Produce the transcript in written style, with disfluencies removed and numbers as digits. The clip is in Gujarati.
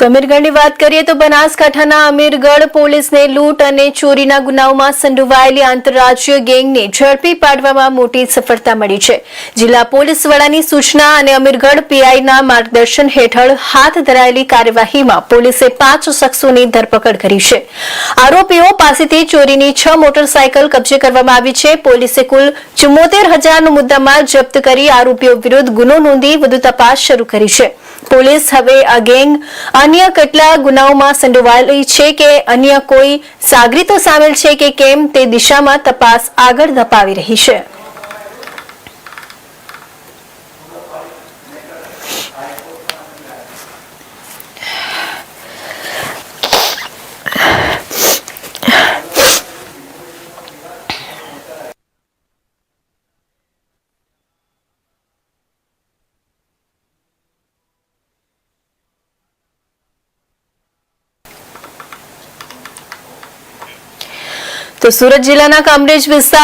તો અમીરગઢની વાત કરીએ તો બનાસકાંઠાના અમીરગઢ પોલીસને લૂંટ અને ચોરીના ગુનાઓમાં સંડોવાયેલી આંતરરાજ્ય ગેંગને ઝડપી પાડવામાં મોટી સફળતા મળી છે। જિલ્લા પોલીસ વડાની સૂચના અને અમીરગઢ પીઆઈના માર્ગદર્શન હેઠળ હાથ ધરાયેલી કાર્યવાહીમાં પોલીસે 5 શખ્સોની ધરપકડ કરી છે। આરોપીઓ પાસેથી ચોરીની 6 મોટરસાયકલ કબજે કરવામાં આવી છે। પોલીસે કુલ 74,000નો મુદ્દામાલ જપ્ત કરી આરોપીઓ વિરુદ્ધ ગુનો નોંધી વધુ તપાસ શરૂ કરી છે। પોલીસ હવે આ ગેંગ અન્ય કેટલા ગુનાઓમાં સંડોવાયેલી છે કે અન્ય કોઈ સાગરીતો સામેલ છે કે કેમ તે દિશામાં તપાસ આગળ ધપાવી રહી છે। તો સુરત જિલ્લાના કામરેજ વિસ્તાર